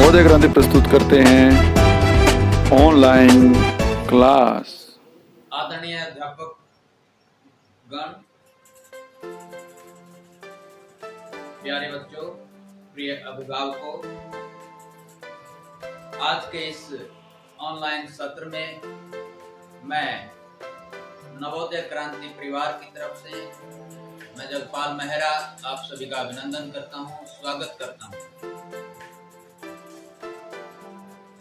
नवोदय क्रांति प्रस्तुत करते हैं ऑनलाइन क्लास। आदरणीय अध्यापक गण, प्यारे बच्चों, प्रिय अभिभावकों, आज के इस ऑनलाइन सत्र में मैं नवोदय क्रांति परिवार की तरफ से मैं जगपाल मेहरा आप सभी का अभिनंदन करता हूं, स्वागत करता हूं।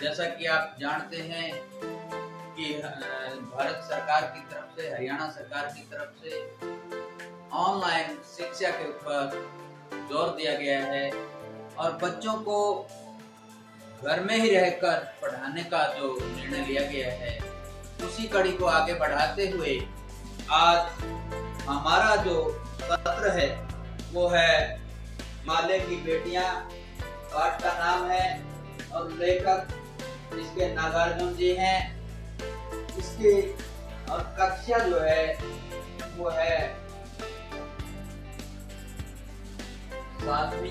जैसा कि आप जानते हैं कि भारत सरकार की तरफ से, हरियाणा सरकार की तरफ से ऑनलाइन शिक्षा के ऊपर जोर दिया गया है और बच्चों को घर में ही रहकर पढ़ाने का जो निर्णय लिया गया है, उसी कड़ी को आगे बढ़ाते हुए आज हमारा जो सत्र है वो है हिमालय की बेटियां। पाठ का नाम है और लेखक इसके नागार्जुन जी हैं। इसकी और कक्षा जो है वो है 7वीं।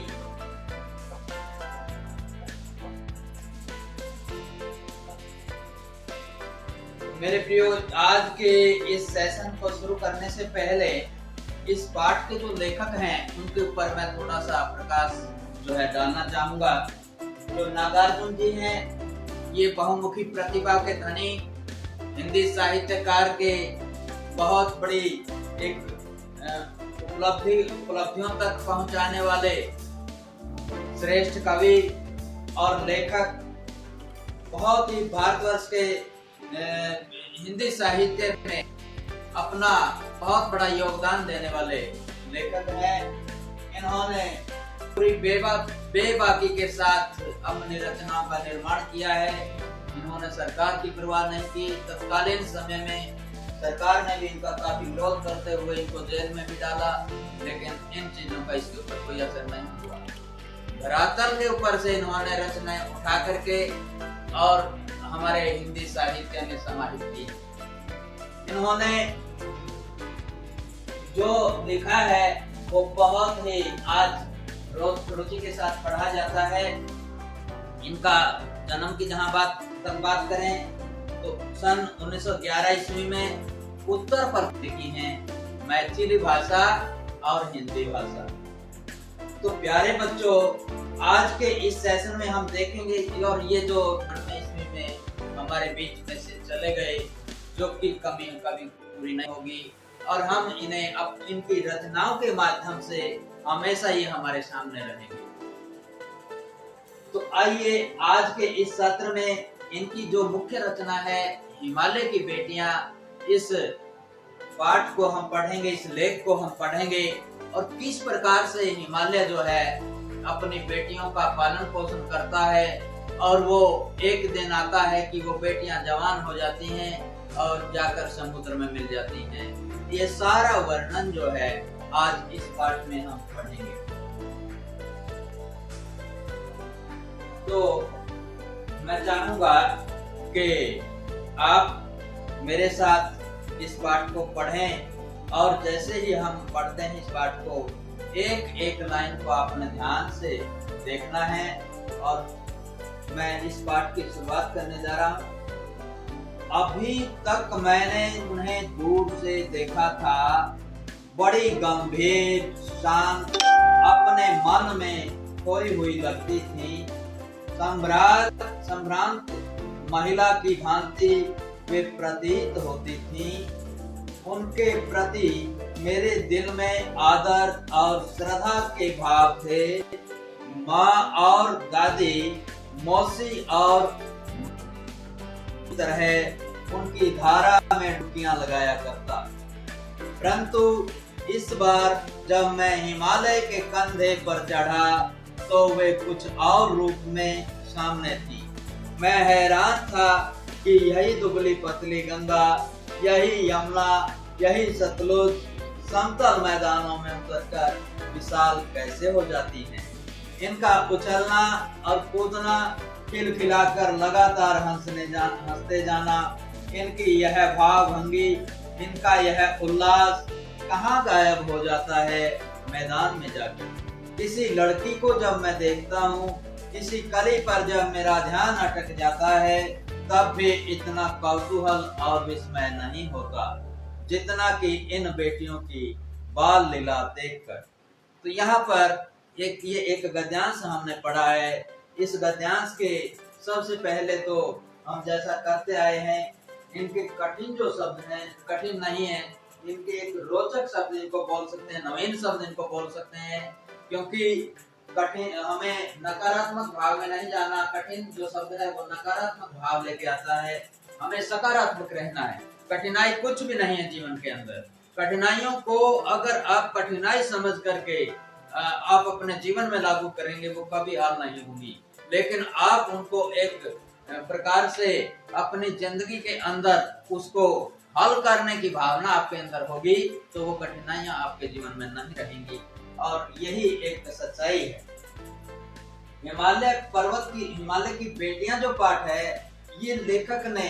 मेरे प्रियो, आज के इस सेशन को शुरू करने से पहले इस पाठ के जो लेखक हैं उनके ऊपर मैं थोड़ा सा प्रकाश जो है डालना चाहूंगा। जो नागार्जुन जी हैं, ये बहुमुखी प्रतिभा के धनी हिंदी साहित्यकार के बहुत बड़ी एक उपलब्धियों तक पहुंचाने वाले श्रेष्ठ कवि और लेखक, बहुत ही भारतवर्ष के हिंदी साहित्य में अपना बहुत बड़ा योगदान देने वाले लेखक हैं। इन्होंने पूरी बेबाकी के साथ अपनी रचनाओं का निर्माण किया है। इन्होंने सरकार की परवाह नहीं की। तत्कालीन समय में सरकार ने भी इनका काफी विरोध करते हुए इनको जेल में भी डाला, लेकिन इन चीजों का इसके ऊपर कोई असर नहीं हुआ। धरातल के ऊपर से इन्होंने रचनाएं उठा करके और हमारे हिंदी साहित्य में समाहित की। इन्होंने जो लिखा है वो बहुत ही आज रोज रुचि के साथ पढ़ा जाता है। इनका जन्म की जहां बात करें तो सन 1911 ईस्वी में उत्तर प्रदेश लिखी हैं, मैथिली भाषा और हिंदी भाषा। तो प्यारे बच्चों, आज के इस सेशन में हम देखेंगे कि और ये जो ईस्वी में हमारे बीच में से चले गए, जो कि कभी पूरी नहीं होगी और हम इन्हें अब इनकी रचनाओं के माध्यम से हमेशा ये हमारे सामने रहेंगे। तो आइए आज के इस सत्र में इनकी जो मुख्य रचना है हिमालय की बेटियां, इस पाठ को हम पढ़ेंगे, इस लेख को हम पढ़ेंगे और किस प्रकार से हिमालय जो है अपनी बेटियों का पालन पोषण करता है और वो एक दिन आता है कि वो बेटियां जवान हो जाती हैं और जाकर समुद्र में मिल जाती हैं। ये सारा वर्णन जो है आज इस पाठ में हम पढ़ेंगे। तो मैं चाहूंगा कि आप मेरे साथ इस पाठ को पढ़ें और जैसे ही हम पढ़ते हैं इस पाठ को, एक एक लाइन को आपने ध्यान से देखना है। और मैं इस पाठ की शुरुआत करने जा रहा हूं। अभी तक मैंने उन्हें दूर से देखा था, बड़ी गंभीर, शांत, अपने मन में खोई हुई लगती थी। संभ्रांत महिला की भांति वे प्रतीत होती थी। उनके प्रति मेरे दिल में आदर और श्रद्धा के भाव थे। माँ और दादी, मौसी और तरह उनकी धारा में डुबकियां लगाया करता। परंतु इस बार जब मैं हिमालय के कंधे पर चढ़ा तो वे कुछ और रूप में सामने थी। मैं हैरान था कि यही दुबली पतली गंगा, यही यमुना, यही सतलुज समतल मैदानों में उतरकर विशाल कैसे हो जाती हैं। इनका उछलना और कूदना, खिलखिलाकर लगातार हंसते जाना, इनकी यह भावभंगी, इनका यह उल्लास कहाँ गायब हो जाता है मैदान में जाकर। किसी लड़की को जब मैं देखता हूँ, किसी कली पर जब मेरा ध्यान अटक जाता है, तब भी इतना कौतूहल और विस्मय नहीं होता जितना कि इन बेटियों की बाल लीला देखकर। तो यहाँ पर ये एक गद्यांश हमने पढ़ा है। इस गद्यांश के सबसे पहले तो हम जैसा करते आए हैं, इनके कठिन जो शब्द हैं, कठिन नहीं है, इनके एक रोचक शब्द इनको बोल सकते हैं, नवीन शब्द इनको बोल सकते हैं, क्योंकि कठिन हमें नकारात्मक भाव में नहीं जाना। कठिन जो शब्द है वो नकारात्मक भाव लेके आता है, हमें सकारात्मक रहना है। कठिनाई कुछ भी नहीं है जीवन के अंदर। कठिनाइयों को अगर आप कठिनाई समझ करके आप अपने जीवन में लागू करेंगे, वो कभी हल नहीं होंगी। लेकिन आप उनको एक प्रकार से अपनी जिंदगी के अंदर उसको हल करने की भावना आपके अंदर होगी, तो वो कठिनाइयां आपके जीवन में नहीं रहेंगी। और यही एक सच्चाई है। हिमालय की बेटियां जो पाठ है, ये लेखक ने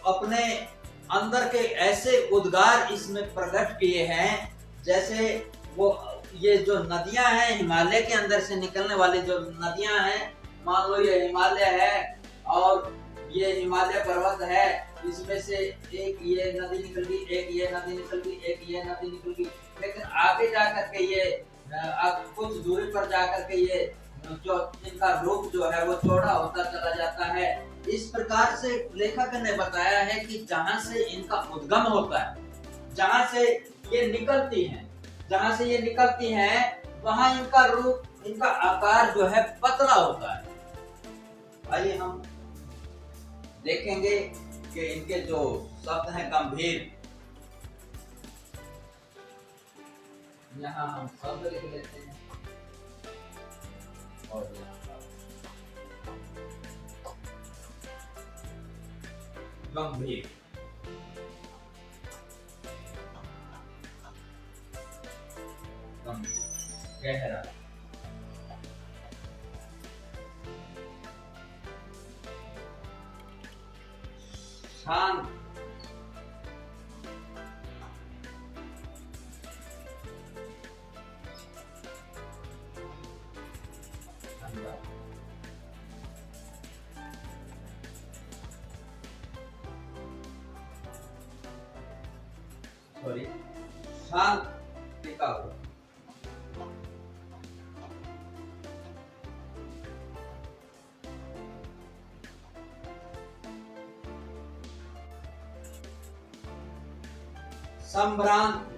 अपने अंदर के ऐसे उद्गार इसमें प्रकट किए हैं, जैसे वो ये जो नदियां हैं, हिमालय के अंदर से निकलने वाली जो नदियां हैं, मान लो ये हिमालय है और ये हिमालय पर्वत है, इसमें से एक ये नदी निकल गई, एक ये नदी निकल गई, एक ये नदी निकल गई, लेकिन आगे जाकर के ये कुछ दूरी पर जाकर के ये जो इनका रूप जो है वो चौड़ा होता चला जाता है। इस प्रकार से लेखक ने बताया है कि जहां से इनका उद्गम होता है, जहां से ये निकलती हैं, वहां इनका रूप, इनका आकार जो है पतला होता है। आइए हम देखेंगे कि इनके जो शब्द हैं गंभीर, यहाँ हम शब्द लिख लेते हैं और गंभीर, गहरा, शांत, शांत लिखा हुआ, संभ्रांत,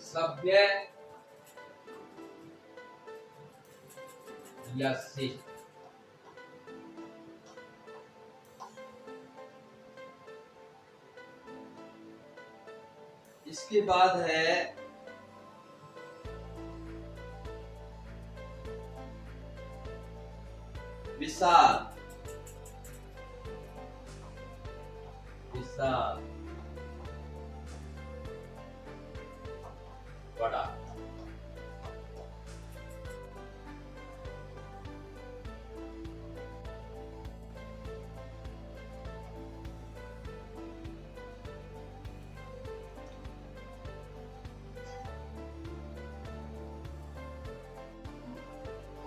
सभ्य या शिष्ट, इसके बाद है विशाल, बड़ा,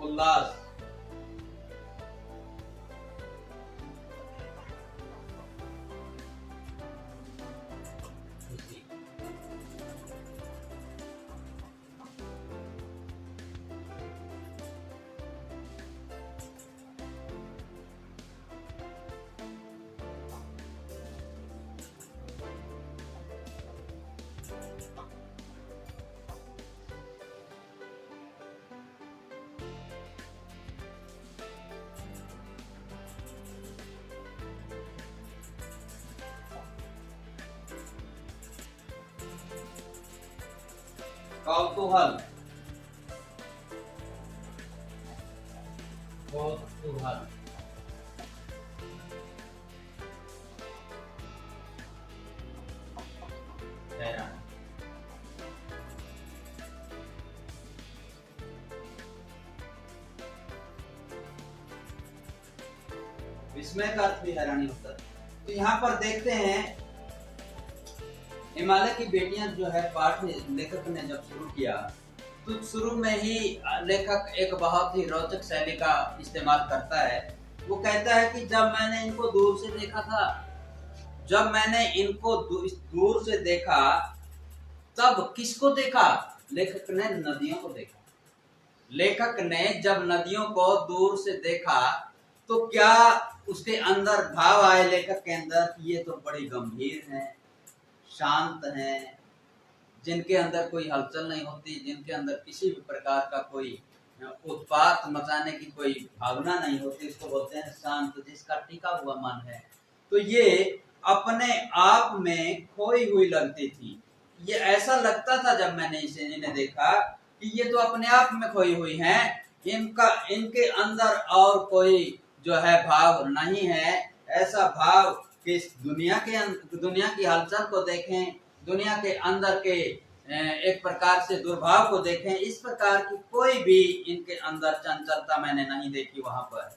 उल्लास, कौतूहल, विस्मय का अर्थ भी हैरानी होता है। तो यहाँ पर देखते हैं हिमालय की बेटियां जो है पाठ लेखक ने जब शुरू किया तो शुरू में ही लेखक एक बहुत ही रोचक शैली का इस्तेमाल करता है। वो कहता है कि जब मैंने इनको दूर से देखा था, जब मैंने इनको दूर से देखा, तब किसको देखा? लेखक ने नदियों को देखा। लेखक ने जब नदियों को दूर से देखा तो क्या उसके अंदर भाव आए लेखक के अंदर कि ये तो बड़ी गंभीर हैं, शांत हैं, जिनके अंदर कोई हलचल नहीं होती, जिनके अंदर किसी भी प्रकार का कोई उत्पात मचाने की कोई भावना नहीं होती, इसको बोलते हैं शांत, जिसका टिका हुआ मन है। तो ये अपने आप में खोई हुई लगती थी। ये ऐसा लगता था जब मैंने इन्हें देखा कि ये तो अपने आप में खोई हुई हैं, इनके अंदर और कोई जो है भाव नहीं है। ऐसा भाव कि दुनिया की हलचल को देखें, दुनिया के अंदर के एक प्रकार से दुर्भाव को देखें, इस प्रकार की कोई भी इनके अंदर चंचलता मैंने नहीं देखी। वहां पर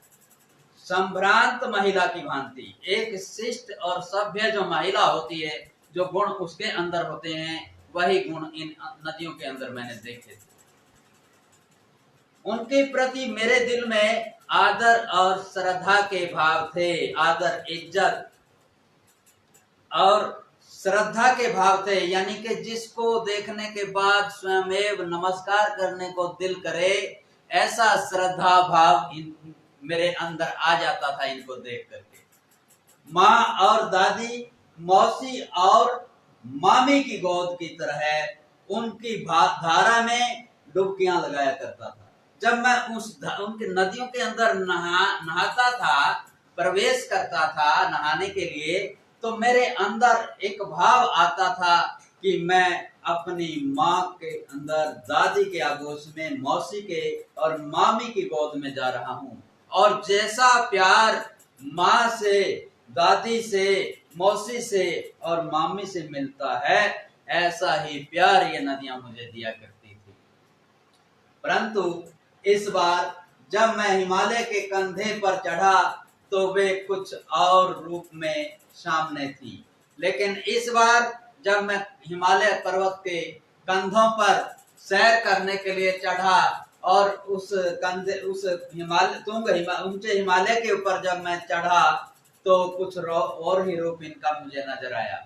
संभ्रांत महिला की भांति एक शिष्ट और सभ्य जो महिला होती है, जो गुण उसके अंदर होते हैं, वही गुण इन नदियों के अंदर मैंने देखे थे। उनके प्रति मेरे दिल में आदर और श्रद्धा के भाव थे। आदर, इज्जत और श्रद्धा के भाव थे, यानी कि जिसको देखने के बाद स्वयं नमस्कार करने को दिल करे, ऐसा श्रद्धा भाव मेरे अंदर आ जाता था इनको देख करके। माँ और दादी, मौसी और मामी की गोद की तरह उनकी धारा में डुबकियां लगाया करता था। जब मैं उनके नदियों के अंदर नहाता था, प्रवेश करता था नहाने के लिए, तो मेरे अंदर एक भाव आता था कि मैं अपनी माँ के अंदर, दादी के आगोश में, मौसी के और मामी की गोद में जा रहा हूँ। और जैसा प्यार माँ से, दादी से, मौसी से और मामी से मिलता है, ऐसा ही प्यार ये नदियां मुझे दिया करती थी। परंतु इस बार जब मैं हिमालय के कंधे पर चढ़ा तो वे कुछ और रूप में सामने थी। लेकिन इस बार जब मैं हिमालय पर्वत के कंधों पर सैर करने के लिए चढ़ा और ऊंचे हिमालय के ऊपर जब मैं चढ़ा तो कुछ और ही रूप इनका मुझे नजर आया।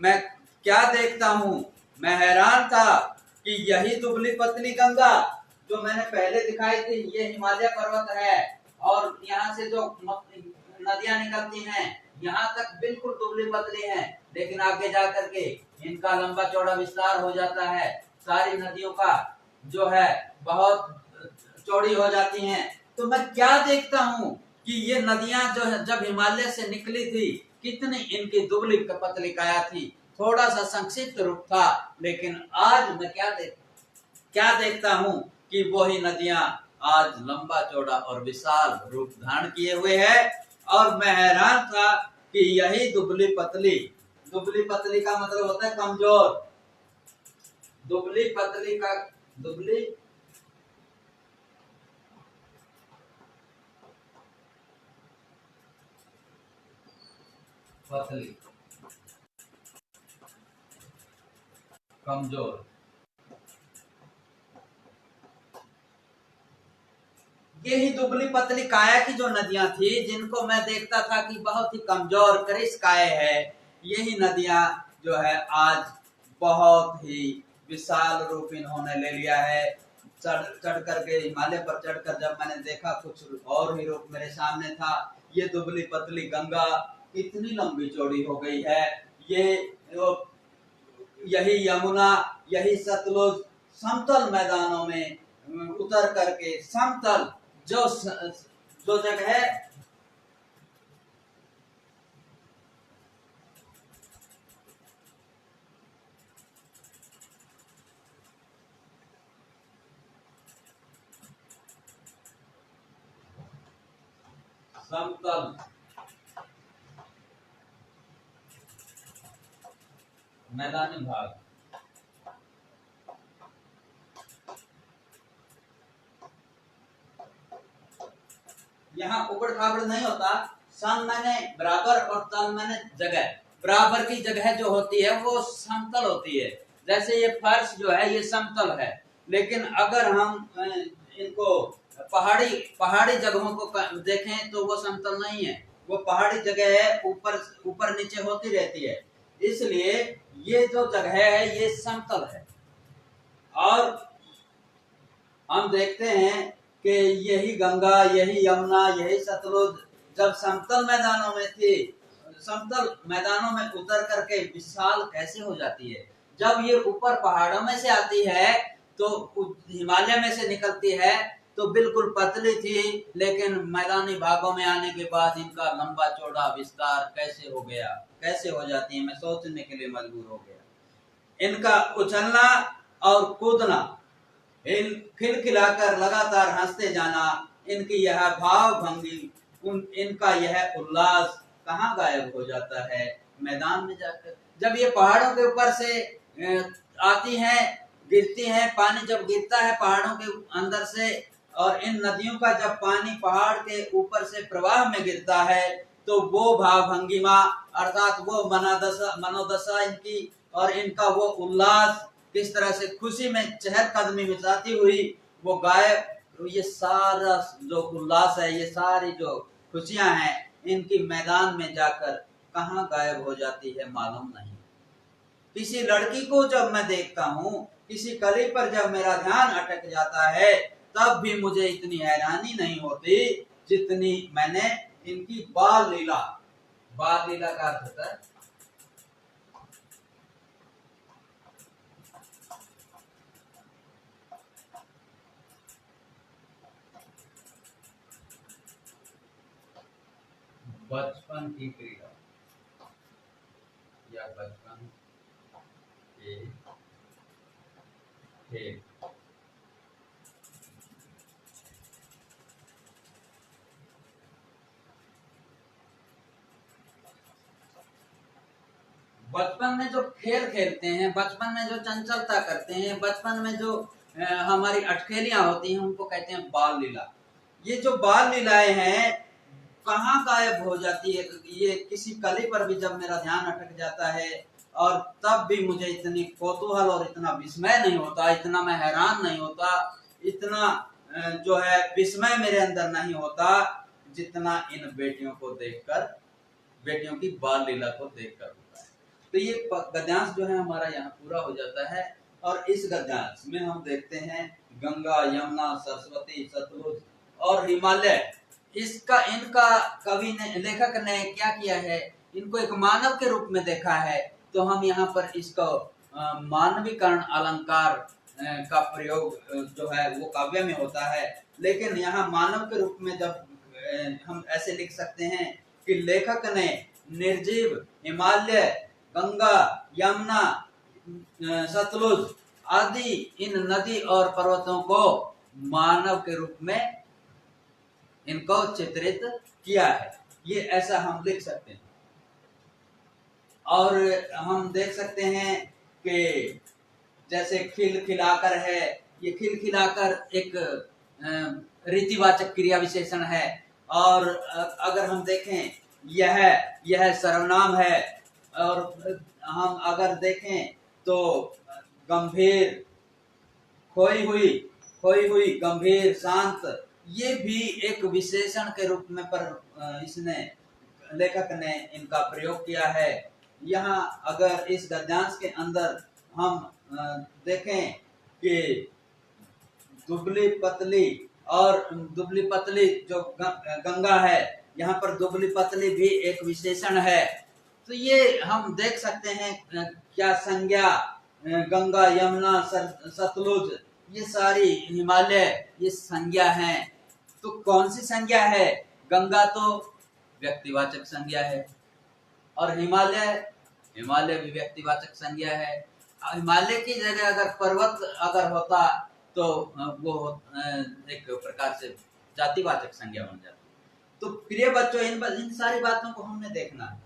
मैं क्या देखता हूँ, मैं हैरान था कि यही दुबली पतली गंगा जो मैंने पहले दिखाई थी, ये हिमालय पर्वत है और यहाँ से जो नदियां निकलती हैं यहाँ तक बिल्कुल दुबली पतली हैं, लेकिन आगे जाकर के इनका लंबा चौड़ा विस्तार हो जाता है। सारी नदियों का जो है बहुत चौड़ी हो जाती हैं। तो मैं क्या देखता हूँ कि ये नदियां जो है जब हिमालय से निकली थी, कितनी इनकी दुबली पतली काया थी, थोड़ा सा संक्षिप्त रूप था। लेकिन आज मैं क्या देखता हूँ कि वही नदियां आज लंबा चौड़ा और विशाल रूप धारण किए हुए है। और मैं हैरान था कि यही दुबली पतली का मतलब होता है कमजोर। दुबली पतली कमजोर, यही दुबली पतली काया की जो नदियां थी, जिनको मैं देखता था कि बहुत ही कमजोर करिश काय है, यही नदियां जो है आज बहुत ही विशाल रूप इन्होंने ले लिया है। चढ़ करके हिमालय पर चढ़कर जब मैंने देखा, कुछ और ही रूप मेरे सामने था। ये दुबली पतली गंगा कितनी लंबी चौड़ी हो गई है। यही यमुना, यही सतलुज समतल मैदानों में उतर करके समतल जो जगह है समतल मैदानी भाग, यहाँ उबड़ खाबड़ नहीं होता। सन मैंने बराबर और तल मैंने जगह, बराबर की जगह जो होती है वो समतल होती है। जैसे ये फर्श जो है ये समतल है, लेकिन अगर हम इनको पहाड़ी पहाड़ी जगहों को देखें तो वो समतल नहीं है, वो पहाड़ी जगह है, ऊपर ऊपर नीचे होती रहती है। इसलिए ये जो जगह है ये समतल है। और हम देखते हैं कि यही गंगा, यही यमुना, यही सतलुज जब समतल मैदानों में थी, समतल मैदानों में उतर करके विशाल कैसे हो जाती है। जब ये ऊपर पहाड़ों में से आती है तो हिमालय में से निकलती है तो बिल्कुल पतली थी, लेकिन मैदानी भागों में आने के बाद इनका लंबा चौड़ा विस्तार कैसे हो गया, कैसे हो जाती है, मैं सोचने के लिए मजबूर हो गया। इनका उछलना और कूदना, इन खिलखिलाकर लगातार हंसते जाना, इनकी यह भाव भंगी, इनका यह उल्लास कहाँ गायब हो जाता है? मैदान में जाकर। जब ये पहाड़ों के ऊपर से आती हैं, गिरती हैं, पानी जब गिरता है पहाड़ों के अंदर से, और इन नदियों का जब पानी पहाड़ के ऊपर से प्रवाह में गिरता है, तो वो भाव भंगिमा अर्थात वो मनोदशा इनकी और इनका वो उल्लास किस तरह से खुशी में चहल कदमी मिटाती हुई वो गायब, ये सारा जो उल्लास है, ये सारी जो खुशियां हैं, इनकी मैदान में जाकर कहाँ गायब हो जाती है मालूम नहीं। किसी लड़की को जब मैं देखता हूँ, किसी कली पर जब मेरा ध्यान अटक जाता है, तब भी मुझे इतनी हैरानी नहीं होती जितनी मैंने इनकी बाल लीला का अर्थ होता है बचपन की क्रीड़ा या बचपन के खेल। बचपन में जो खेल खेलते हैं, बचपन में जो चंचलता करते हैं, बचपन में जो हमारी अटखेलियां होती हैं, उनको कहते हैं बाल लीला। ये जो बाल लीलाएं हैं कहाँ गायब हो जाती है? ये किसी कली पर भी जब मेरा ध्यान अटक जाता है, और तब भी मुझे इतनी कौतूहल और इतना विस्मय नहीं होता, इतना मैं हैरान नहीं होता, इतना जो है विस्मय मेरे अंदर नहीं होता जितना इन बेटियों को देखकर, बेटियों की बाल लीला को देखकर होता है। तो ये गद्यांश जो है हमारा यहाँ पूरा हो जाता है। और इस गद्यांश में हम देखते हैं गंगा, यमुना, सरस्वती, सतलुज और हिमालय, इसका इनका कवि ने, लेखक ने क्या किया है, इनको एक मानव के रूप में देखा है। तो हम यहाँ पर इसको मानवीकरण अलंकार का प्रयोग जो है वो काव्य में होता है, लेकिन यहाँ मानव के रूप में जब हम ऐसे लिख सकते हैं कि लेखक ने निर्जीव हिमालय, गंगा, यमुना, सतलुज आदि इन नदी और पर्वतों को मानव के रूप में इनको चित्रित किया है, ये ऐसा हम लिख सकते हैं। और हम देख सकते हैं कि जैसे खिलखिलाकर है, ये खिलखिलाकर एक रीतिवाचक क्रिया विशेषण है। और अगर हम देखें यह सर्वनाम है, और हम अगर देखें तो गंभीर, खोई हुई, गंभीर, शांत, ये भी एक विशेषण के रूप में पर इसने, लेखक ने इनका प्रयोग किया है। यहाँ अगर इस गद्यांश के अंदर हम देखें कि दुबली पतली जो गंगा है, यहाँ पर दुबली पतली भी एक विशेषण है। तो ये हम देख सकते हैं क्या संज्ञा, गंगा, यमुना, सतलुज, ये सारी हिमालय, ये संज्ञा हैं। तो कौन सी संज्ञा है? गंगा तो व्यक्तिवाचक संज्ञा है, और हिमालय भी व्यक्तिवाचक संज्ञा है। हिमालय की जगह अगर पर्वत अगर होता तो वो एक प्रकार से जातिवाचक संज्ञा बन जाती। तो प्रिय बच्चों, इन सारी बातों को हमने देखना है।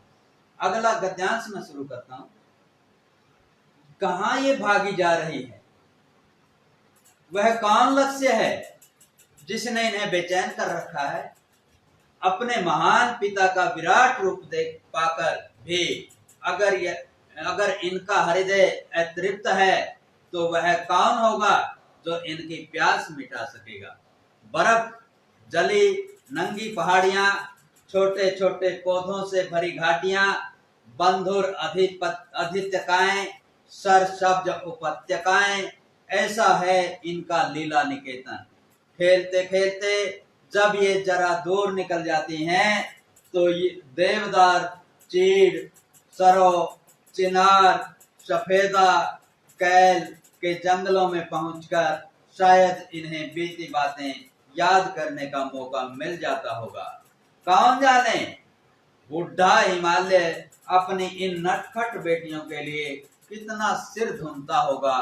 अगला गद्यांश में शुरू करता हूं। कहाँ ये भागी जा रही है? वह कौन लक्ष्य है जिसने इन्हें बेचैन कर रखा है? अपने महान पिता का विराट रूप देख पाकर भी अगर इनका हृदय अतृप्त है तो वह कौन होगा जो इनकी प्यास मिटा सकेगा। बर्फ जली नंगी पहाड़ियां, छोटे छोटे पौधों से भरी घाटियां, बंधुर अधित्यकाएं, सरसब्ज उपत्यकाएं, ऐसा है इनका लीला निकेतन। खेलते खेलते जब ये जरा दूर निकल जाती हैं तो ये देवदार, चीड़, सरो, चिनार, सफेदा, कैल के जंगलों में पहुंचकर शायद इन्हें बीती बातें याद करने का मौका मिल जाता होगा। कौन जाने बुढ़ा हिमालय अपनी इन नटखट बेटियों के लिए कितना सिर धुनता होगा।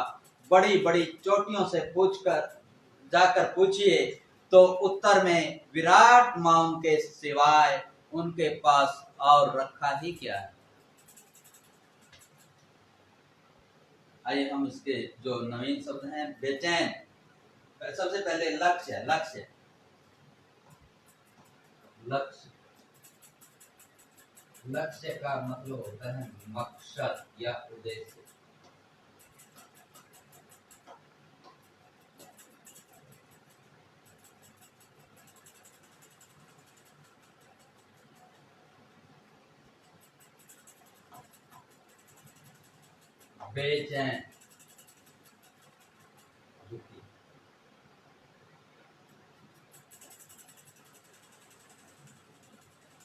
बड़ी बड़ी चोटियों से जाकर पूछिए तो उत्तर में विराट माउंट के सिवाय उनके पास और रखा ही क्या है। आइए हम इसके जो नवीन शब्द हैं, बेचैन। सबसे पहले लक्ष्य है। लक्ष्य लक्ष्य का मतलब होता है मकसद या उद्देश्य। बेचैन,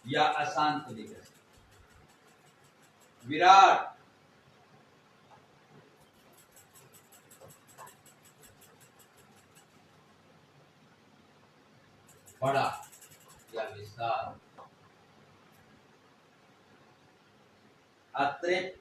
या अशांत तरीके से। विराट, बड़ा या विशाल। अतृप्त,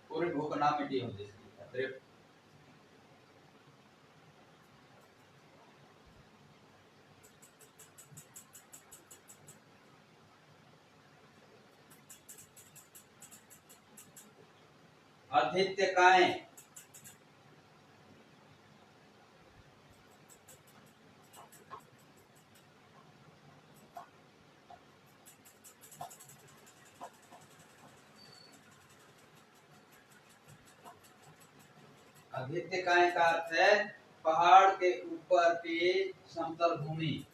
पूरी भूख ना मिटी हो जिसकी अतृप्त। अधित्यकाएं, अधित्यकाएं का अर्थ है पहाड़ के ऊपर की समतल भूमि।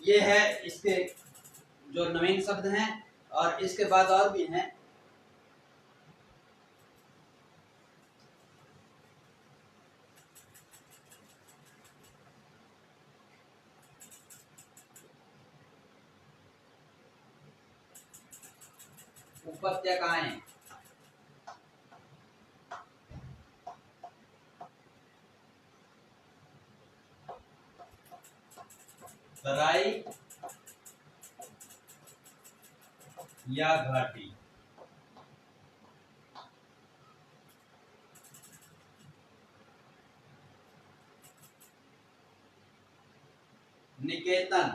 ये है इसके जो नवीन शब्द हैं, और इसके बाद और भी हैं। उपत्यकाएं, तराई या घाटी। निकेतन,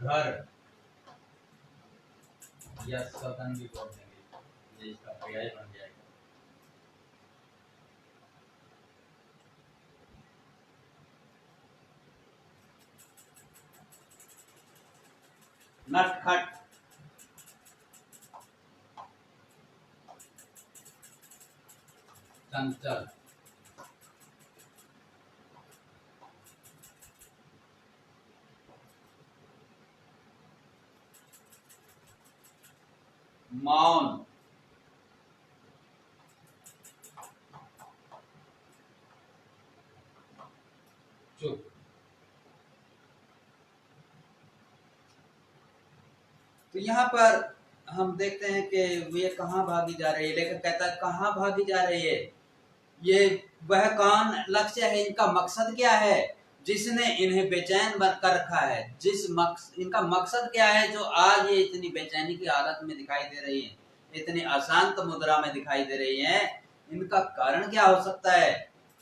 घर या सदन भी बोल देंगे, ये इसका पर्याय बन जाएगा। नटखट, चंचल, मौन, चुप। तो यहाँ पर हम देखते हैं कि ये कहाँ भागी जा रही है। लेखक कहता है कहाँ भागी जा रही है, ये वह कौन लक्ष्य है, इनका मकसद क्या है जिसने इन्हें बेचैन कर रखा है। इनका मकसद क्या है जो आज ये इतनी बेचैनी की हालत में दिखाई दे रही है, इतनी अशांत मुद्रा में दिखाई दे रही है। इनका कारण क्या हो सकता है?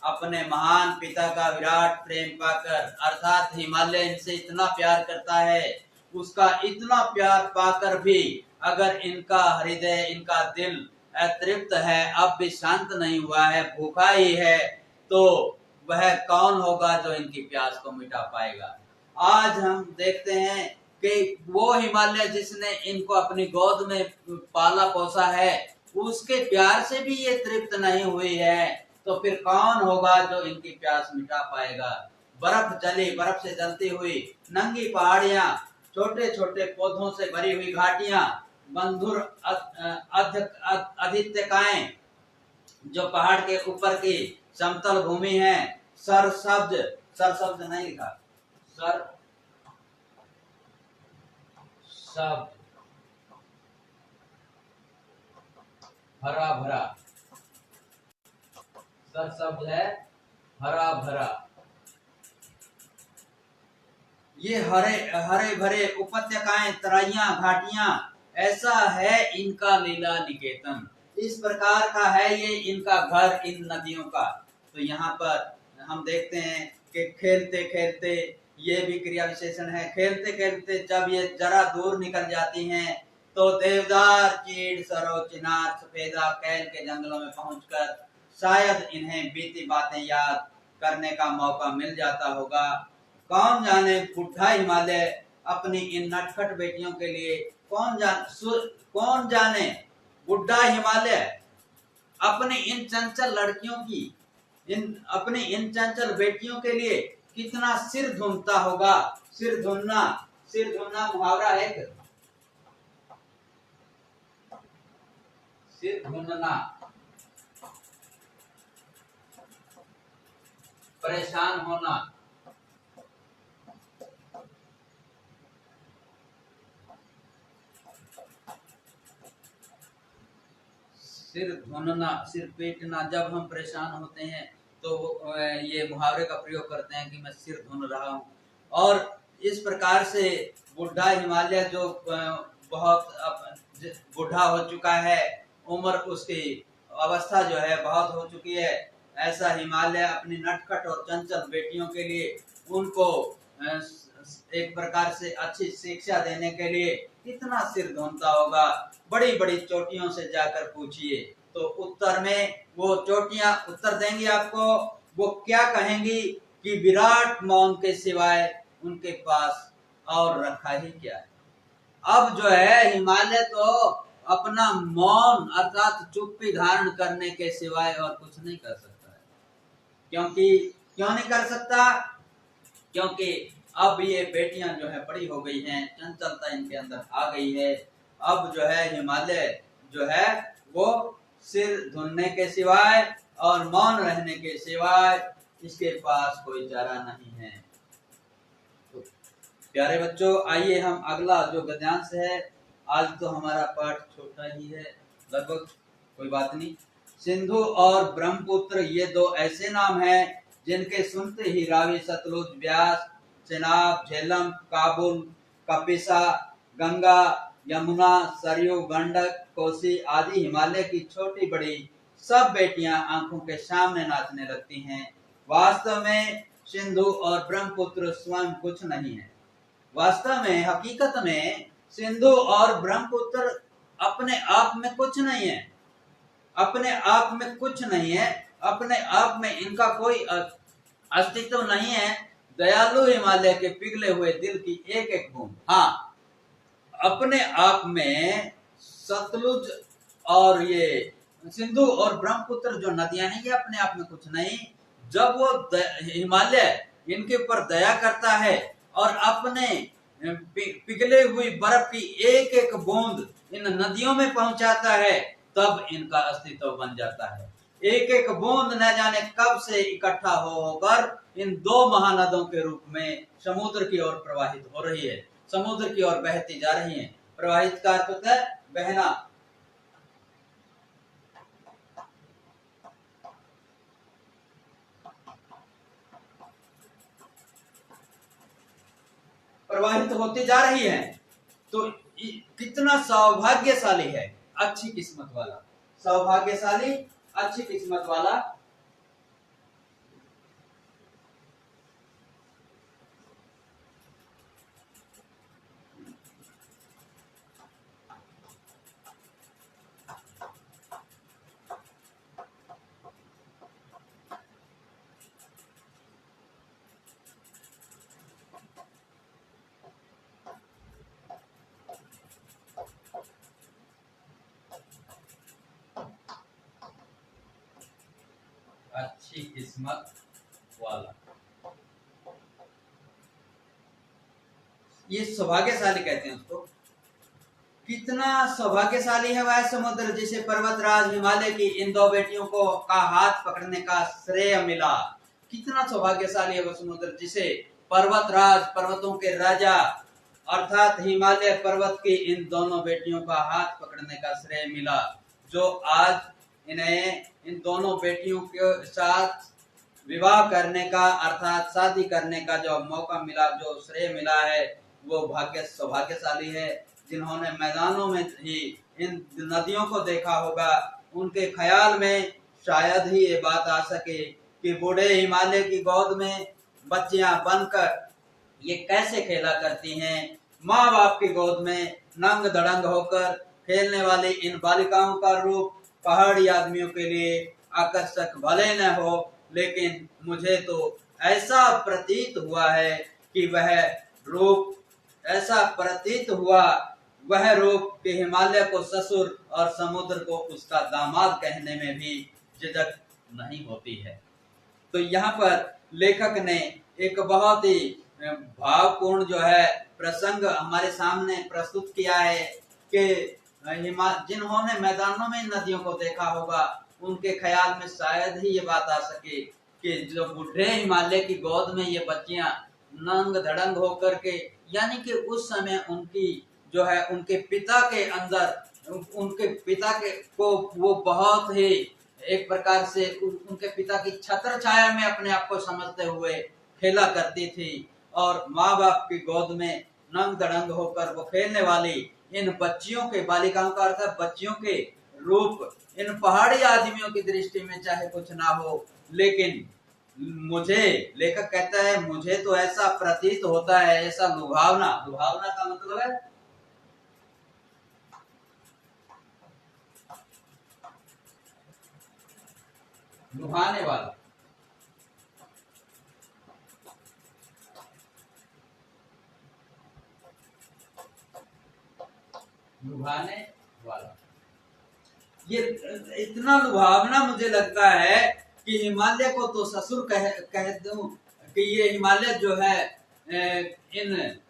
अपने महान पिता का विराट प्रेम पाकर, अर्थात हिमालय इनसे इतना प्यार करता है, उसका इतना प्यार पाकर भी अगर इनका हृदय, इनका दिल अतृप्त है, अब भी शांत नहीं हुआ है, भूखा ही है, तो वह कौन होगा जो इनकी प्यास को मिटा पाएगा। आज हम देखते हैं कि वो हिमालय जिसने इनको अपनी गोद में पाला पोसा है, उसके प्यार से भी ये तृप्त नहीं हुई है, तो फिर कौन होगा जो इनकी प्यास मिटा पाएगा। बर्फ जली, बर्फ से जलती हुई नंगी पहाड़ियां, छोटे छोटे पौधों से भरी हुई घाटियां, बंधुर आदित्यकाएं, जो पहाड़ के ऊपर की समतल भूमि है, सरसब्ज नहीं लिखा, सब हरा भरा, सरसब्ज है, हरा भरा, ये हरे भरे उपत्यकाएं, तराइयां, घाटियां, ऐसा है इनका लीला निकेतन। इस प्रकार का है ये इनका घर इन नदियों का। तो यहाँ पर हम देखते हैं कि खेलते खेलते, ये भी क्रिया विशेषण है, खेलते खेलते जब ये जरा दूर निकल जाती हैं तो देवदार, चीड़, सरो, चिनार, सफेदा, कैल के जंगलों में पहुंचकर शायद इन्हें बीती बातें याद करने का मौका मिल जाता होगा। कौन जाने बुढ़ा हिमालय अपनी इन नटखट बेटियों के लिए, कौन जाने बुढ़ा हिमालय अपनी इन चंचल लड़कियों की, अपनी इन चंचल बेटियों के लिए कितना सिर धुनता होगा। सिर धुनना मुहावरा है, सिर धुनना, परेशान होना, सिर धुनना, सिर पीटना। जब हम परेशान होते हैं तो ये मुहावरे का प्रयोग करते हैं कि मैं सिर धुन रहा हूँ। और इस प्रकार से बुढ़ा हिमालय जो बहुत बूढ़ा हो चुका है, उम्र उसकी अवस्था जो है बहुत हो चुकी है, ऐसा हिमालय अपनी नटखट और चंचल बेटियों के लिए, उनको एक प्रकार से अच्छी शिक्षा देने के लिए कितना सिर धुनता होगा। बड़ी बड़ी चोटियों से जाकर पूछिए तो उत्तर में वो चोटियां उत्तर देंगी आपको। वो क्या कहेंगी कि विराट मौन के सिवाय उनके पास और रखा ही क्या है। अब जो है हिमालय तो अपना मौन अर्थात चुप्पी धारण करने के सिवाय और कुछ नहीं कर सकता है। क्यों नहीं कर सकता? क्योंकि अब ये बेटियां जो है बड़ी हो गई हैं, चंचलता इनके अंदर आ गई है। अब जो है हिमालय जो है वो सिर धुनने के सिवाय और मौन रहने के सिवाय इसके पास कोई चारा नहीं है। तो प्यारे बच्चों, आइए हम अगला जो गद्यांश है, आज तो हमारा पाठ छोटा ही है लगभग, कोई बात नहीं। सिंधु और ब्रह्मपुत्र ये दो ऐसे नाम हैं जिनके सुनते ही रावी, सतलुज, ब्यास, चेनाब, झेलम, काबुल, कपिसा, गंगा, यमुना, सरयू, गंडक, कोसी आदि हिमालय की छोटी बड़ी सब बेटियां आंखों के सामने नाचने लगती हैं। वास्तव में सिंधु और ब्रह्मपुत्र स्वयं कुछ नहीं है। वास्तव में, हकीकत में सिंधु और ब्रह्मपुत्र अपने आप में कुछ नहीं है, अपने आप में कुछ नहीं है, अपने आप में इनका कोई अस्तित्व नहीं है। दयालु हिमालय के पिघले हुए दिल की एक एक बूंद, हाँ, अपने आप में सतलुज और ये सिंधु और ब्रह्मपुत्र जो नदियां हैं, ये अपने आप में कुछ नहीं। जब वो हिमालय इनके ऊपर दया करता है और अपने पिघले हुई बर्फ की एक एक बूंद इन नदियों में पहुंचाता है, तब इनका अस्तित्व बन जाता है। एक एक बूंद न जाने कब से इकट्ठा होकर इन दो महानदों के रूप में समुद्र की ओर प्रवाहित हो रही है, समुद्र की ओर बहती जा रही है। प्रवाहित का अर्थ होता है बहना। प्रवाहित होती जा रही है। तो कितना सौभाग्यशाली है, अच्छी किस्मत वाला, सौभाग्यशाली अच्छी किस्मत वाला। अच्छी किस्मत वाला, ये सौभाग्यशाली कहते हैं उसको। कितना सौभाग्यशाली है वह समुद्र जिसे पर्वतराज हिमालय की इन दो बेटियों को का हाथ पकड़ने का श्रेय मिला। कितना सौभाग्यशाली है वह समुद्र जिसे पर्वतराज, पर्वतों के राजा अर्थात हिमालय पर्वत की इन दोनों बेटियों का हाथ पकड़ने का श्रेय मिला, जो आज इन्हें इन दोनों बेटियों के साथ विवाह करने का अर्थात शादी करने का जो मौका मिला, जो श्रेय मिला है, वो सौभाग्यशाली है। जिन्होंने मैदानों में ही इन नदियों को देखा होगा, उनके ख्याल में शायद ही ये बात आ सके कि बूढ़े हिमालय की गोद में बच्चियां बनकर ये कैसे खेला करती हैं। माँ बाप की गोद में नंग धड़ंग होकर खेलने वाली इन बालिकाओं का रूप पहाड़ी आदमियों के लिए आकर्षक भले न हो, लेकिन मुझे तो ऐसा प्रतीत हुआ है कि वह रूप कि हिमालय को ससुर और समुद्र को उसका दामाद कहने में भी झिझक नहीं होती है। तो यहाँ पर लेखक ने एक बहुत ही भावपूर्ण जो है प्रसंग हमारे सामने प्रस्तुत किया है कि जिन्होंने मैदानों में नदियों को देखा होगा, उनके ख्याल में शायद ही ये बात आ सके कि जो बूढ़े हिमालय की गोद में ये बच्चियां नंग धड़ंग होकर के, यानी कि उस समय उनकी जो है उनके पिता के अंदर, उनके पिता के को वो बहुत ही एक प्रकार से उनके पिता की छत्र छाया में अपने आप को समझते हुए खेला करती थी, और माँ बाप की गोद में नंग धड़ंग होकर वो खेलने वाली इन बच्चियों के, बालिकाओं का अर्थ बच्चियों के रूप इन पहाड़ी आदमियों की दृष्टि में चाहे कुछ ना हो, लेकिन मुझे, लेखक कहता है, मुझे तो ऐसा प्रतीत होता है, ऐसा लुभावना, लुभावना का मतलब है लुभाने वाला, लुभाने वाला। ये इतना लुभावना मुझे लगता है कि हिमालय को तो ससुर कह दूं कि ये हिमालय जो है इन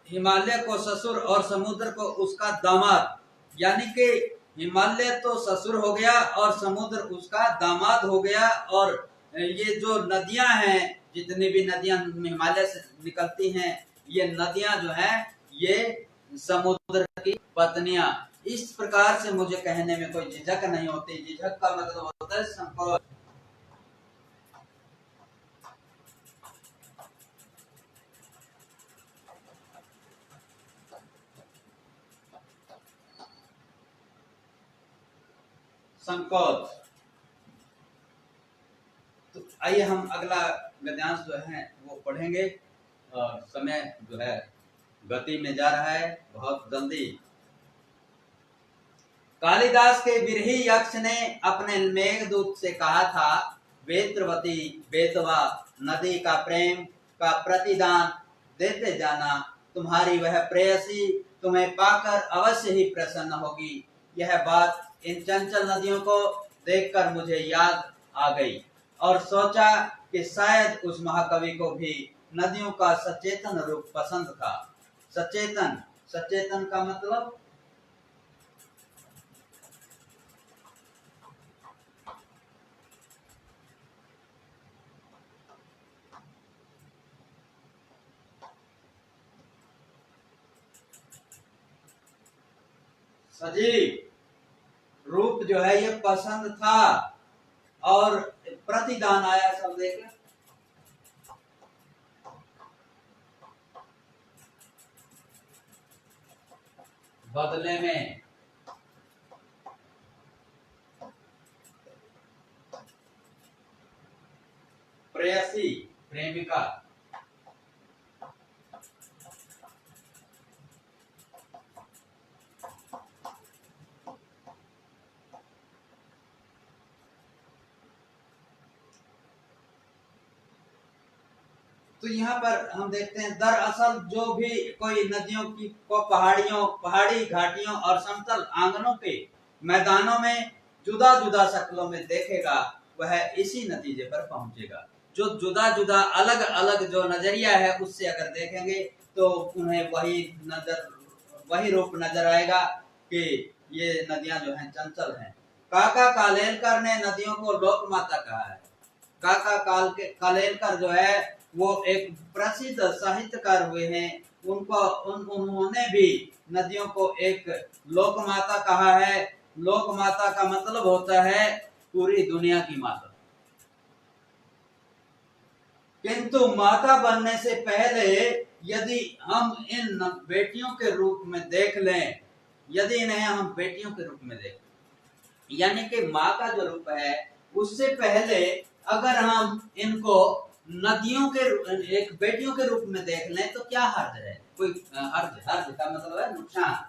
हिमालय को ससुर और समुद्र को उसका दामाद, यानी कि हिमालय तो ससुर हो गया और समुद्र उसका दामाद हो गया। और ये जो नदियां हैं, जितनी भी नदियां हिमालय से निकलती हैं, ये नदियां जो हैं ये समुद्र की पत्नियां। इस प्रकार से मुझे कहने में कोई झिझक नहीं होती। झिझक का मतलब होता है संकोच। संकोच। तो आइए हम अगला गद्यांश जो है वो पढ़ेंगे, और समय जो है गति में जा रहा है बहुत जल्दी। कालिदास के बिरही यक्ष ने अपने मेघदूत से कहा था, वेत्रवती बेतवा नदी का प्रेम का प्रतिदान देते जाना, तुम्हारी वह प्रेयसी तुम्हें पाकर अवश्य ही प्रसन्न होगी। यह बात इन चंचल नदियों को देखकर मुझे याद आ गई, और सोचा कि शायद उस महाकवि को भी नदियों का सचेतन रूप पसंद था। सचेतन, सचेतन का मतलब सजीव रूप जो है ये पसंद था और प्रतिदान आया सब देख बदले में प्रेयसी प्रेमिका तो यहाँ पर हम देखते हैं दरअसल जो भी कोई नदियों की को पहाड़ी घाटियों और समतल आंगनों के मैदानों में जुदा जुदा शक्लों में देखेगा वह इसी नतीजे पर पहुंचेगा। जो जुदा जुदा अलग अलग जो नजरिया है उससे अगर देखेंगे तो उन्हें वही रूप नजर आएगा कि ये नदियां जो हैं चंचल हैं। काका कालेलकर ने नदियों को लोक माता कहा है। काका कालेलकर जो है वो एक प्रसिद्ध साहित्यकार हुए हैं। उन्होंने भी नदियों को एक लोक माता कहा है। लोक माता का मतलब होता है पूरी दुनिया की माता। किंतु माता बनने से पहले यदि हम इन बेटियों के रूप में देख लें, यदि इन्हें हम बेटियों के रूप में देखें, यानी कि माँ का जो रूप है उससे पहले अगर हम इनको नदियों के एक बेटियों के रूप में देख लें तो क्या हर्ज है? कोई हर्ज का मतलब है नुकसान।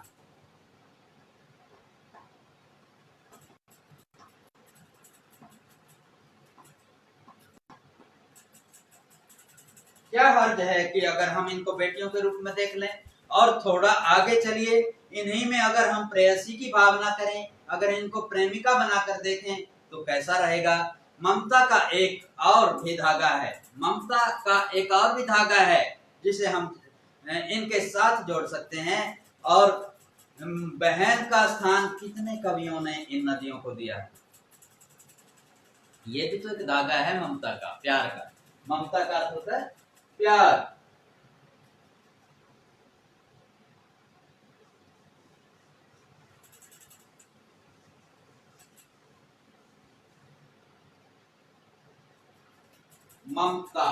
क्या हर्ज है कि अगर हम इनको बेटियों के रूप में देख लें? और थोड़ा आगे चलिए, इन्हीं में अगर हम प्रेयसी की भावना करें, अगर इनको प्रेमिका बनाकर देखें तो कैसा रहेगा? ममता का एक और भी धागा है, ममता का एक और भी धागा है जिसे हम इनके साथ जोड़ सकते हैं। और बहन का स्थान कितने कवियों ने इन नदियों को दिया है। ये भी तो एक धागा है ममता का, प्यार का। ममता का अर्थ होता है प्यार। ममता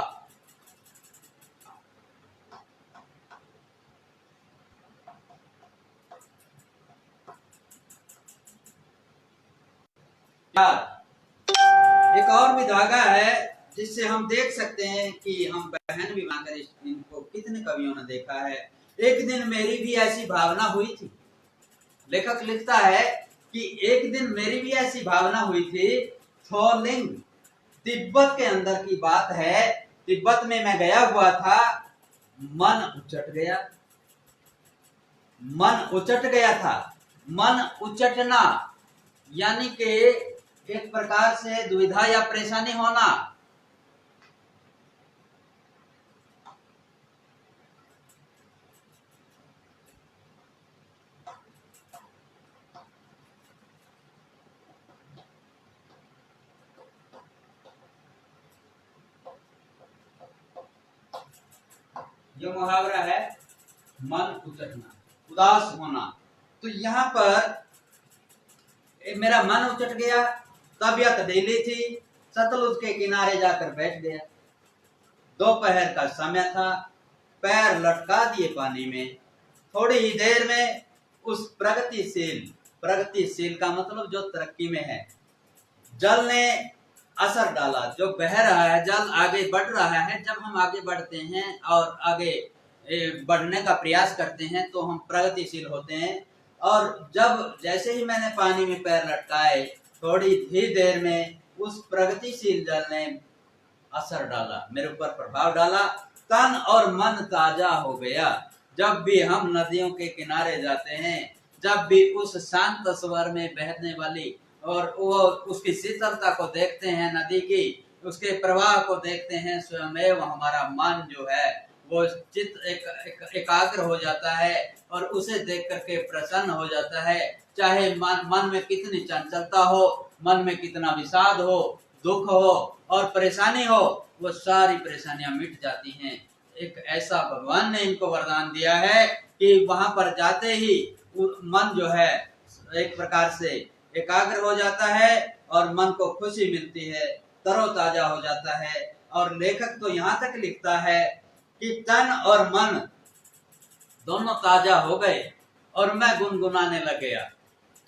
एक और भी धागा है जिससे हम देख सकते हैं कि हम बहन भी मानकर इनको कितने कवियों ने देखा है। एक दिन मेरी भी ऐसी भावना हुई थी। लेखक लिखता है कि एक दिन मेरी भी ऐसी भावना हुई थी। थोलिंग तिब्बत के अंदर की बात है। तिब्बत में मैं गया हुआ था, मन उचट गया। मन उचट गया था। मन उचटना यानी कि एक प्रकार से दुविधा या परेशानी होना। ये मुहावरा है मन उचटना, उदास होना। तो यहाँ पर मेरा मन उचट गया, तबीयत ढीली थी, सतलुज के किनारे जाकर बैठ गया। दोपहर का समय था, पैर लटका दिए पानी में। थोड़ी ही देर में उस प्रगतिशील का मतलब जो तरक्की में है, जल ने असर डाला। जो बह रहा है जल आगे बढ़ रहा है। जब हम आगे बढ़ते हैं और आगे बढ़ने का प्रयास करते हैं तो हम प्रगतिशील होते हैं। और जब जैसे ही मैंने पानी में पैर लटकाए, थोड़ी ही देर में उस प्रगतिशील जल ने असर डाला, मेरे ऊपर प्रभाव डाला। तन और मन ताजा हो गया। जब भी हम नदियों के किनारे जाते हैं, जब भी उस शांत स्वर में बहने वाली और वो उसकी शीतलता को देखते हैं, नदी की उसके प्रवाह को देखते हैं, स्वयं हमारा मन जो है वो चित्त एकाग्र हो जाता है और उसे देख करके प्रसन्न हो जाता है। चाहे मन में कितनी चंचलता हो, मन में कितना विषाद हो, दुख हो और परेशानी हो, वो सारी परेशानियां मिट जाती हैं। एक ऐसा भगवान ने इनको वरदान दिया है कि वहां पर जाते ही मन जो है एक प्रकार से एकाग्र हो जाता है और मन को खुशी मिलती है, तरोताजा हो जाता है। और लेखक तो यहाँ तक लिखता है कि तन और मन दोनों ताजा हो गए और मैं गुनगुनाने लग गया।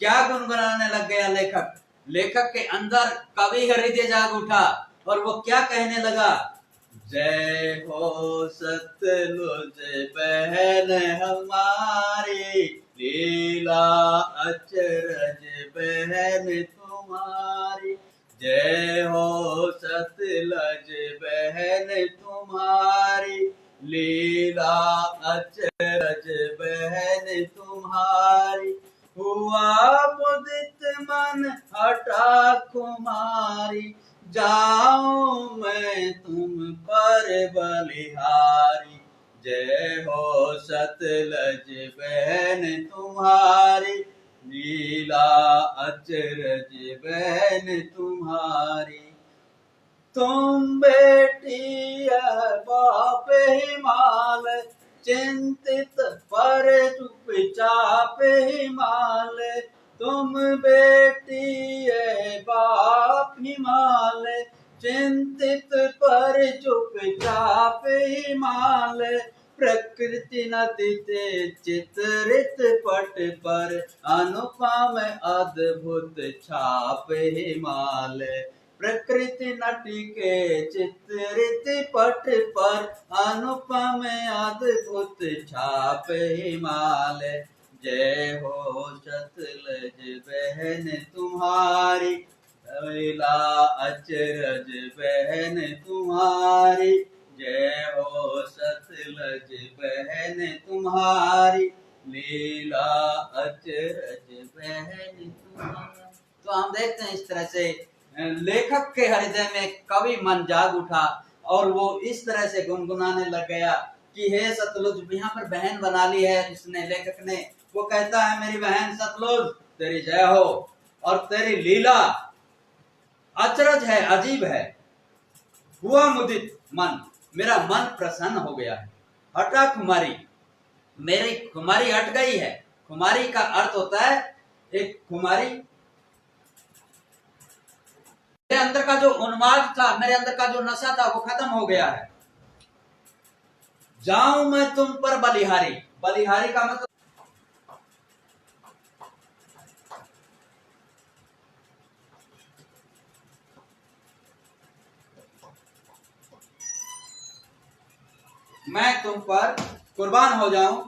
क्या गुनगुनाने लग गया लेखक? लेखक के अंदर कवि हृदय जाग उठा और वो क्या कहने लगा? जय हो सतलुज बहन हमारी, लीला अचरज बहन तुम्हारी। जय हो सतलज बहन तुम्हारी, लीला अचरज बहन तुम्हारी। हुआ मुदित मन हटा कुमारी, जाऊं मैं तुम पर बलिहारी। जय हो सतलज बहन तुम्हारी, लीला अचरज बहन तुम्हारी। तुम बेटी बाप हिमालय, चिंतित पर चुपचाप हिमालय। तुम बेटी बाप हिमालय, चिंतित पर चुपचाप हिमालय। प्रकृति नदी ते चित्रित पट पर, अनुपम अद्भुत छाप हिमालय। प्रकृति नटी के चित्रित पट पर, अनुपम अद्भुत छाप हिमालय। जय हो सतलज बहन तुम्हारी, लीला अचरज बहन तुम्हारी। जय हो सतलज बहन तुम्हारी, लीला अचरज बहन तुम्हारी। तो हम देखते हैं इस तरह से लेखक के हृदय में कवि मन जाग उठा और वो इस तरह से गुनगुनाने लग गया कि हे सतलुज, यहाँ पर बहन बना ली है इसने, लेखक ने। वो कहता है मेरी बहन सतलुज तेरी जय हो, और तेरी लीला अचरज है, अजीब है। हुआ मुदित मन, मेरा मन प्रसन्न हो गया है। हटा खुमारी, मेरी खुमारी हट गई है। खुमारी का अर्थ होता है एक खुमारी, मेरे अंदर का जो उन्माद था, मेरे अंदर का जो नशा था वो खत्म हो गया है। जाऊं मैं तुम पर बलिहारी, बलिहारी का मतलब मैं तुम पर कुर्बान हो जाऊं,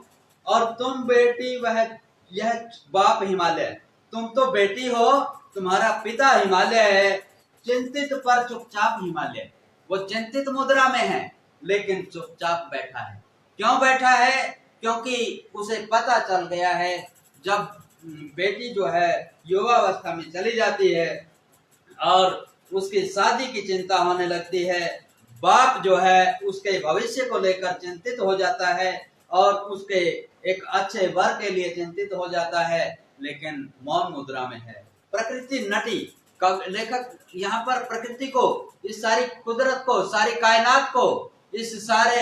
और तुम बेटी वह यह बाप हिमालय। तुम तो बेटी हो, तुम्हारा पिता हिमालय है। चिंतित पर चुपचाप हिमालय, वो चिंतित मुद्रा में है लेकिन चुपचाप बैठा है। क्यों बैठा है? क्योंकि उसे पता चल गया है जब बेटी जो है युवावस्था में चली जाती है और उसकी शादी की चिंता होने लगती है, बाप जो है उसके भविष्य को लेकर चिंतित हो जाता है और उसके एक अच्छे वर के लिए चिंतित हो जाता है, लेकिन मौन मुद्रा में है। प्रकृति नटी, लेखक यहाँ पर प्रकृति को, इस सारी कुदरत को, सारी कायनात को, इस सारे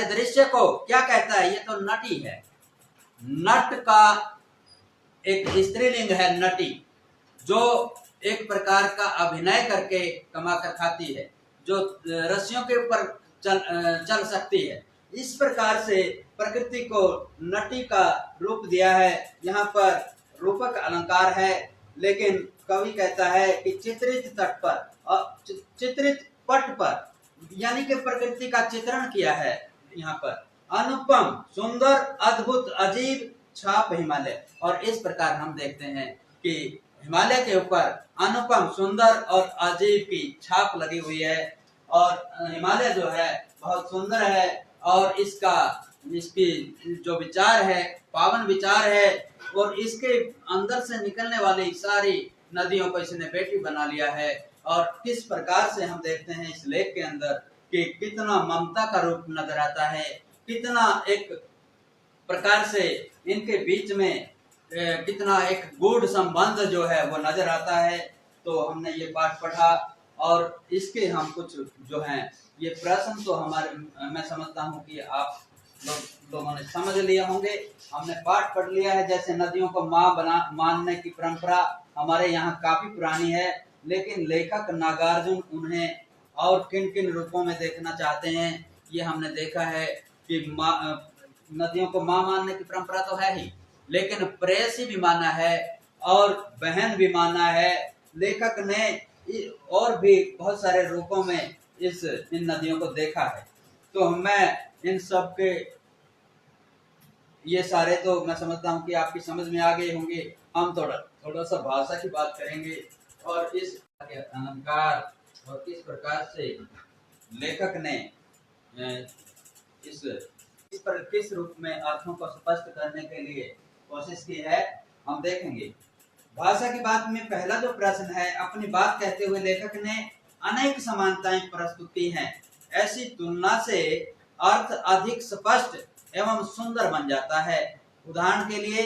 दृश्य को क्या कहता है? ये तो नटी है। नट का एक स्त्रीलिंग है नटी, जो एक प्रकार का अभिनय करके कमा कर खाती है, जो रस्सियों के ऊपर चल सकती है। इस प्रकार से प्रकृति को नटी का रूप दिया है। यहाँ पर रूपक अलंकार है, लेकिन कवि कहता है कि चित्रित तट पर और चित्रित पट पर, यानी कि प्रकृति का चित्रण किया है। यहाँ पर अनुपम, सुंदर, अद्भुत, अजीब छाप हिमालय। और इस प्रकार हम देखते हैं कि हिमालय के ऊपर अनुपम, सुंदर और अजीब की छाप लगी हुई है। और हिमालय जो है बहुत सुंदर है और इसकी जो विचार है पावन विचार है, और इसके अंदर से निकलने वाली सारी नदियों को इसने बेटी बना लिया है। और किस प्रकार से हम देखते हैं इस लेख के अंदर कि कितना ममता का रूप नजर आता है, कितना एक प्रकार से इनके बीच में कितना एक गूढ़ संबंध जो है वो नजर आता है। तो हमने ये पाठ पढ़ा और इसके हम कुछ जो हैं ये प्रश्न तो हमारे, मैं समझता हूँ कि आप लोगों ने समझ लिया होंगे। हमने पाठ पढ़ लिया है, जैसे नदियों को माँ मानने की परंपरा हमारे यहाँ काफी पुरानी है, लेकिन लेखक नागार्जुन उन्हें और किन किन रूपों में देखना चाहते हैं, ये हमने देखा है कि नदियों को माँ मानने की परंपरा तो है ही, लेकिन प्रेयसी भी माना है और बहन भी माना है। लेखक ने और भी बहुत सारे रूपों में इन नदियों को देखा है। तो मैं इन सब के ये सारे तो मैं समझता हूँ कि आपकी समझ में आ गए होंगे। हम थोड़ा सा भाषा की बात करेंगे और इस अलंकार और किस प्रकार से लेखक ने किस रूप में अर्थों को स्पष्ट करने के लिए कोशिश की है, हम देखेंगे। भाषा की बात में पहला जो प्रश्न है, अपनी बात कहते हुए लेखक ने अनेक समानताएं प्रस्तुत की हैं। ऐसी तुलना से अर्थ अधिक स्पष्ट एवं सुंदर बन जाता है। उदाहरण के लिए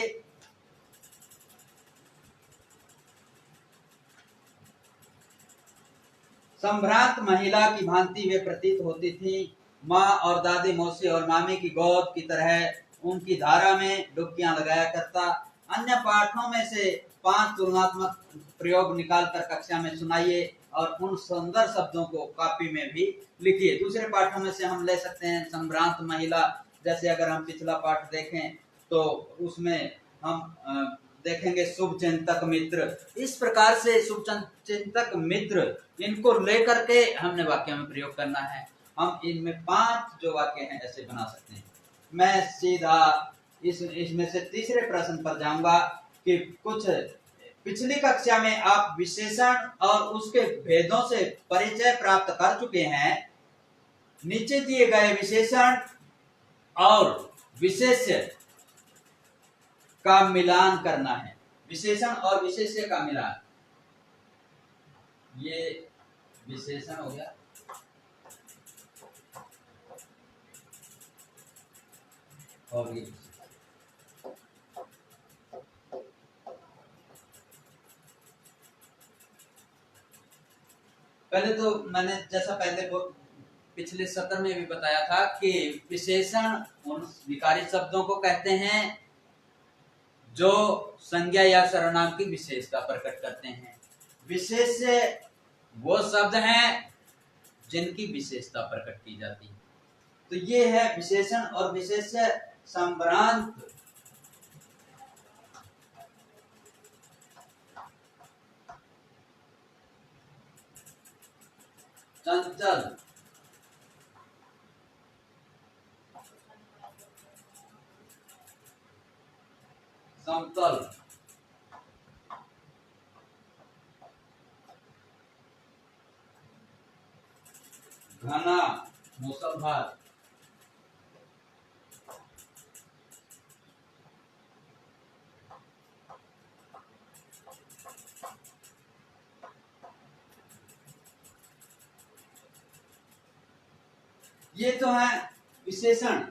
संभ्रांत महिला की भांति वे प्रतीत होती थी। माँ और दादी, मौसी और मामी की गोद की तरह उनकी धारा में डुबकियां लगाया करता। अन्य पाठों में से 5 तुलनात्मक प्रयोग निकालकर कक्षा में सुनाइए और उन सुंदर शब्दों को कॉपी में भी लिखिए। दूसरे पाठों में से हम ले सकते हैं संभ्रांत महिला, जैसे अगर हम पिछला पाठ देखें तो उसमें हम देखेंगे शुभ चिंतक मित्र। इस प्रकार से शुभ चिंतक मित्र, इनको लेकर के हमने वाक्य में प्रयोग करना है। हम इनमें 5 जो वाक्य हैं ऐसे बना सकते हैं। मैं सीधा इसमें से तीसरे प्रश्न पर जाऊंगा कि कुछ पिछली कक्षा में आप विशेषण और उसके भेदों से परिचय प्राप्त कर चुके हैं। नीचे दिए गए विशेषण और विशेष्य का मिलान करना है। विशेषण और विशेष्य का मिलान, ये विशेषण हो गया और ये पहले तो मैंने जैसा पहले पिछले सत्र में भी बताया था कि विशेषण उन विकारी शब्दों को कहते हैं जो संज्ञा या सर्वनाम की विशेषता प्रकट करते हैं। विशेष्य वो शब्द हैं जिनकी विशेषता प्रकट की जाती है। तो ये है विशेषण और विशेष्य। संभ्रांत, चंचल, समतल, घना, मूसलधार, ये तो है विशेषण।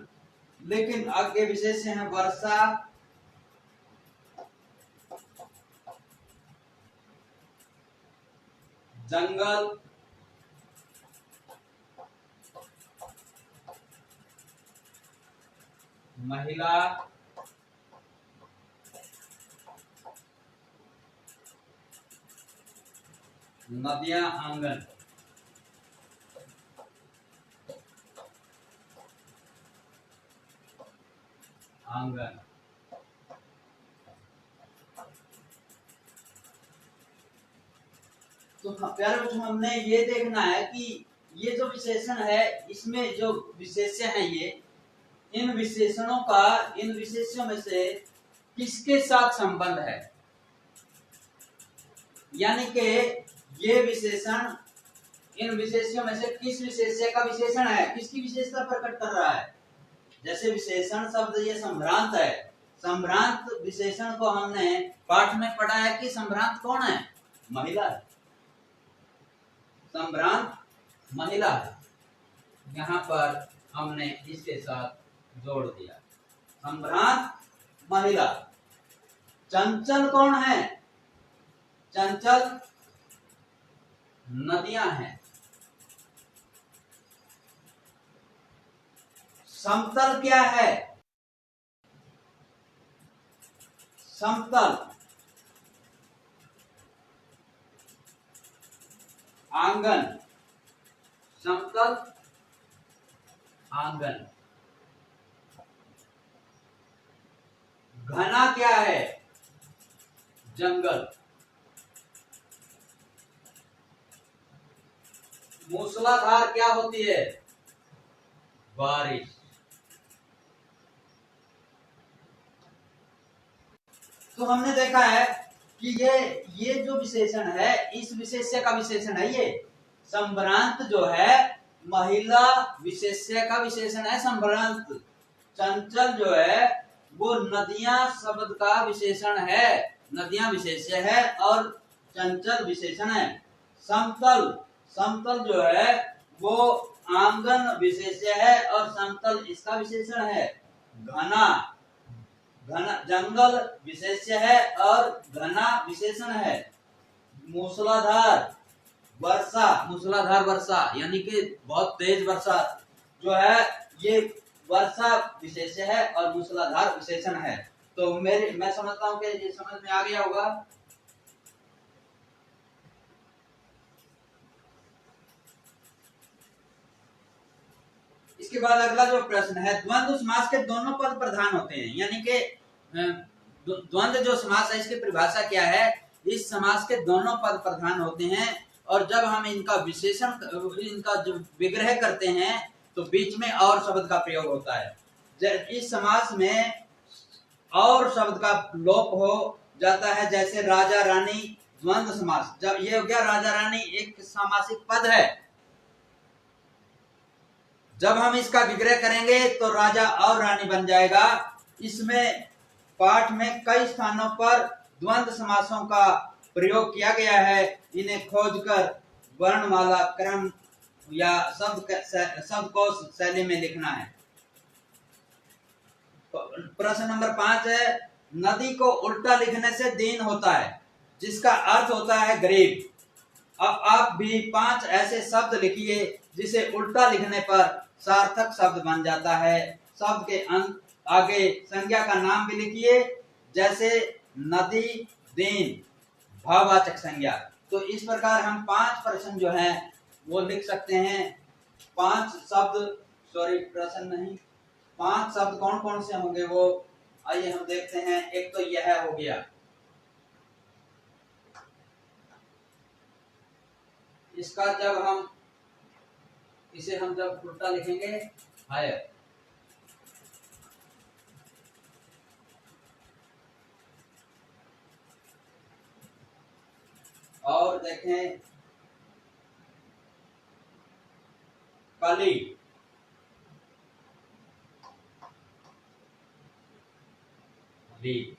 लेकिन आगे विशेष्य है वर्षा, जंगल, महिला, नदियां, आंगन। आंगन तो प्यारे बच्चों, हमने ये देखना है कि ये जो विशेषण है, इसमें जो विशेष्य है, ये इन विशेषणों का इन विशेष्यों में से किसके साथ संबंध है। यानी कि ये विशेषण इन विशेष्यों में से किस विशेष्य का विशेषण है, किसकी विशेषता प्रकट कर रहा है। जैसे विशेषण शब्द ये संभ्रांत है। संभ्रांत विशेषण को हमने पाठ में पढ़ा है कि संभ्रांत कौन है, महिला है। संभ्रांत महिला है। यहाँ पर हमने इसके साथ जोड़ दिया, संभ्रांत महिला। चंचल कौन है, चंचल नदियां हैं। समतल क्या है? समतल आंगन, समतल आंगन। घना क्या है? जंगल। मूसलाधार क्या होती है? बारिश। तो हमने देखा है कि ये जो विशेषण है, इस विशेष्य का विशेषण है ये। संभ्रांत जो है महिला विशेष्य का विशेषण है संभ्रांत। चंचल जो है वो नदियां शब्द का विशेषण है, नदियां विशेष्य है और चंचल विशेषण है। समतल, समतल जो है वो आंगन विशेष्य है और समतल इसका विशेषण है। घना, घना जंगल विशेष्य है और घना विशेषण है। मूसलाधार वर्षा, मूसलाधार वर्षा यानी कि बहुत तेज वर्षा जो है ये वर्षा विशेष्य है और मूसलाधार विशेषण है। तो मैं समझता हूँ कि ये समझ में आ गया होगा। इसके बाद अगला जो प्रश्न है, द्वंद्व समास के दोनों पद प्रधान होते हैं, यानी कि द्वंद्व जो समास है इसकी परिभाषा क्या है? इस समास के दोनों पद प्रधान होते हैं और जब हम इनका विशेषण, इनका जो विग्रह करते हैं तो बीच में और शब्द का प्रयोग होता है। इस समास में और शब्द का लोप हो जाता है, जैसे राजा रानी द्वंद्व समास। जब ये हो गया राजा रानी एक सामासिक पद है, जब हम इसका विग्रह करेंगे तो राजा और रानी बन जाएगा। इसमें पाठ में कई स्थानों पर द्वंद्व समासों का प्रयोग किया गया है। इन्हें खोजकर वर्णमाला क्रम या शब्दकोश शैली में लिखना है। प्रश्न नंबर 5 है, नदी को उल्टा लिखने से दीन होता है, जिसका अर्थ होता है गरीब। अब आप भी 5 ऐसे शब्द लिखिए जिसे उल्टा लिखने पर सार्थक शब्द बन जाता है। शब्द के अंत आगे संज्ञा का नाम भी लिखिए, जैसे नदी, दीन, भाववाचक संज्ञा। तो इस प्रकार हम 5 प्रश्न जो हैं वो लिख सकते हैं। 5 शब्द, सॉरी प्रश्न नहीं, 5 शब्द कौन कौन से होंगे वो आइए हम देखते हैं। एक तो यह हो गया, इसका जब हम इसे हम जब उल्टा लिखेंगे हायर, और देखें कली, ली,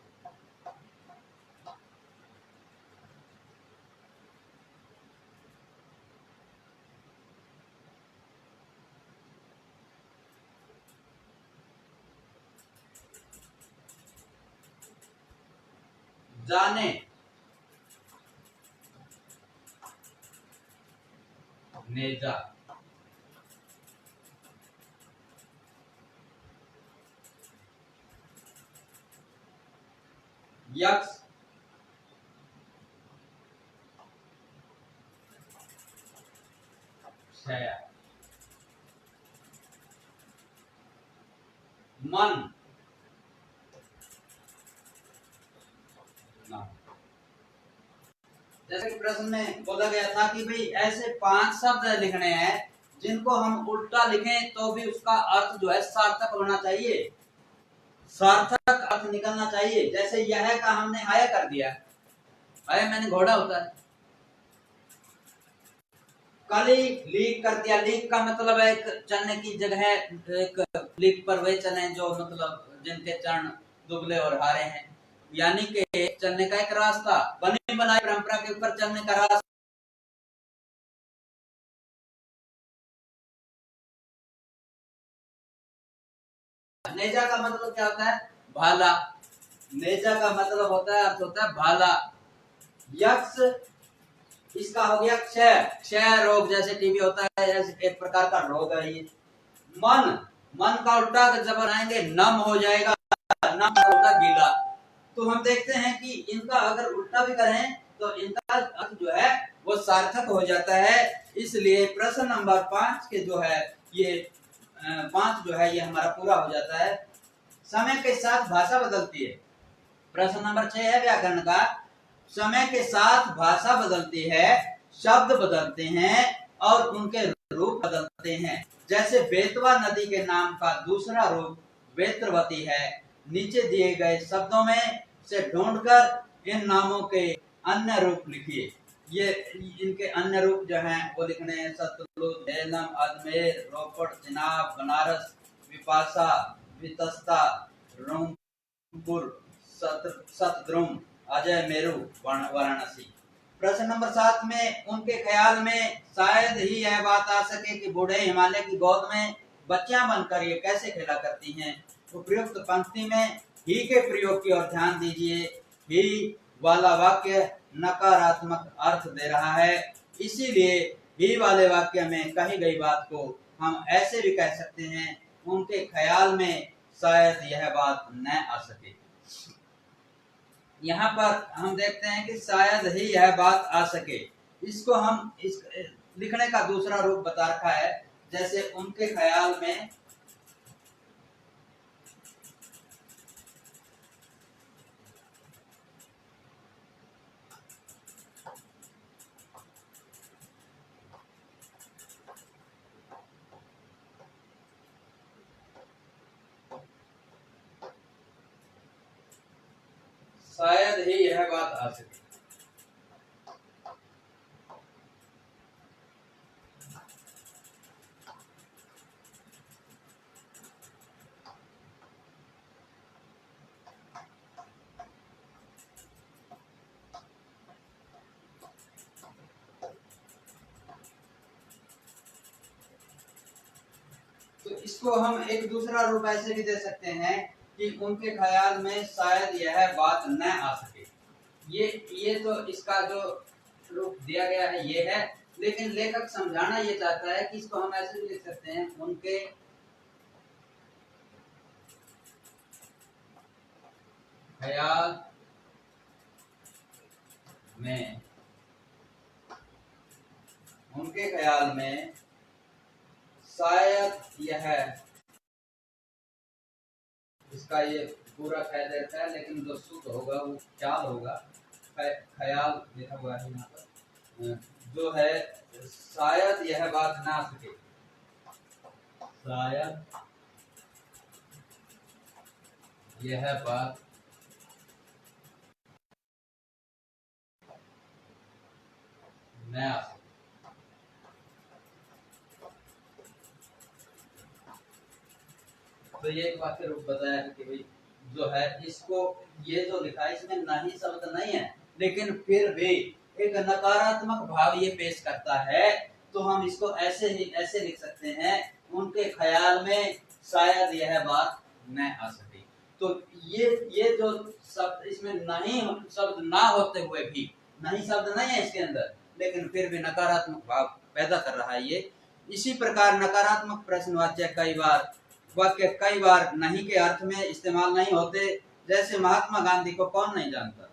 जाने, नेजा, यक्ष, क्षय, मन, जैसे कि प्रश्न में बोला गया था कि भाई ऐसे 5 शब्द लिखने हैं जिनको हम उल्टा लिखें तो भी उसका अर्थ जो है सार्थक होना चाहिए, सार्थक अर्थ निकलना चाहिए। जैसे यह का हमने हाय कर दिया, हाय मैंने घोड़ा होता है। कली लीक कर दिया, लीक का मतलब है एक चलने की जगह, एक लीक पर वे चले जो मतलब जिनके चरण दुबले और हारे हैं, यानी कि चलने का एक रास्ता, बनी बनाई परंपरा के ऊपर चलने का रास्ता। नेजा का मतलब क्या होता है? भाला। नेजा का मतलब होता है, अर्थ होता है भाला। यक्ष, इसका हो गया क्षय, क्षय रोग, जैसे टीबी होता है, जैसे एक प्रकार का रोग है ये। मन, मन का उल्टा जब बनाएंगे नम हो जाएगा, नम का उल्टा गीला। तो हम देखते हैं कि इनका अगर उल्टा भी करें तो इनका अर्थ जो है वो सार्थक हो जाता है। इसलिए प्रश्न नंबर 5 के जो है ये 5 जो है ये हमारा पूरा हो जाता है। समय के साथ भाषा बदलती है। प्रश्न नंबर 6 है व्याकरण का। समय के साथ भाषा बदलती है, शब्द बदलते हैं और उनके रूप बदलते हैं। जैसे बेतवा नदी के नाम का दूसरा रूप बेत्रवती है। नीचे दिए गए शब्दों में से ढूंढकर इन नामों के अन्य रूप लिखिए। ये इनके अन्य रूप जो हैं वो लिखने हैं। सतलुज, झेलम, अजमेर, रोपड़, चिनाब, बनारस, विपाशा, वितस्ता, रोमपुर, सतद्रुम, अजय मेरू, वाराणसी। प्रश्न नंबर 7 में उनके ख्याल में शायद ही यह बात आ सके कि बूढ़े हिमालय की गोद में बच्चियां बनकर ये कैसे खेला करती हैं। उपयुक्त पंक्ति में ही के प्रयोग की ओर ध्यान दीजिए। ही वाला वाक्य नकारात्मक अर्थ दे रहा है, इसीलिए ही वाले वाक्य में कही गई बात को हम ऐसे भी कह सकते हैं, उनके ख्याल में शायद यह बात न आ सके। यहाँ पर हम देखते हैं कि शायद ही यह बात आ सके, इसको हम इस लिखने का दूसरा रूप बता रखा है। जैसे उनके ख्याल में शायद ही यह बात आ सके। तो इसको हम एक दूसरा रूप ऐसे भी दे सकते हैं कि उनके ख्याल में शायद यह बात न आ सके। ये तो इसका जो रूप दिया गया है ये है, लेकिन लेखक समझाना ये चाहता है कि इसको हम ऐसे भी लिख सकते हैं, उनके ख्याल में, उनके ख्याल में शायद यह, इसका ये पूरा कह देता है, लेकिन जो शुद्ध होगा वो ख्याल होगा। ख्याल लिखा हुआ है यहाँ पर, जो है शायद यह बात ना सके, शायद यह बात न आ सके। तो ये एक वाक्य रूप बताया है कि भाई जो है इसको, ये जो लिखा है इसमें नहीं शब्द नहीं है, लेकिन फिर भी एक नकारात्मक भाव ये पेश करता है। तो हम इसको ऐसे लिख सकते हैं, उनके ख्याल में शायद यह बात न आ सके। तो ये जो शब्द इसमें नहीं शब्द ना होते हुए भी, नहीं शब्द नहीं है इसके अंदर, लेकिन फिर भी नकारात्मक भाव पैदा कर रहा है ये। इसी प्रकार नकारात्मक प्रश्नवाच्य वाक्य कई बार नहीं के अर्थ में इस्तेमाल नहीं होते। जैसे महात्मा गांधी को कौन नहीं जानता।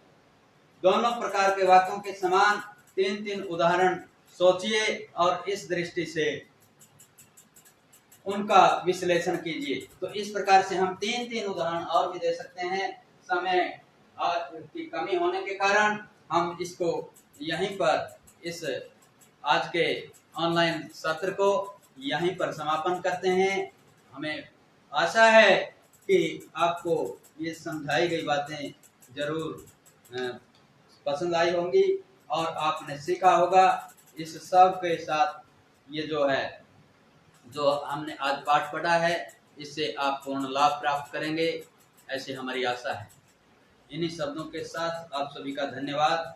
दोनों प्रकार के वाक्यों के समान 3 उदाहरण सोचिए और इस दृष्टि से उनका विश्लेषण कीजिए। तो इस प्रकार से हम 3 उदाहरण और भी दे सकते हैं। समय की कमी होने के कारण हम इसको यहीं पर इस आज के ऑनलाइन सत्र को यहीं पर समापन करते हैं। हमें आशा है कि आपको ये समझाई गई बातें जरूर पसंद आई होंगी और आपने सीखा होगा। इस सब के साथ ये जो है, जो हमने आज पाठ पढ़ा है, इससे आप पूर्ण लाभ प्राप्त करेंगे, ऐसी हमारी आशा है। इन्हीं शब्दों के साथ आप सभी का धन्यवाद।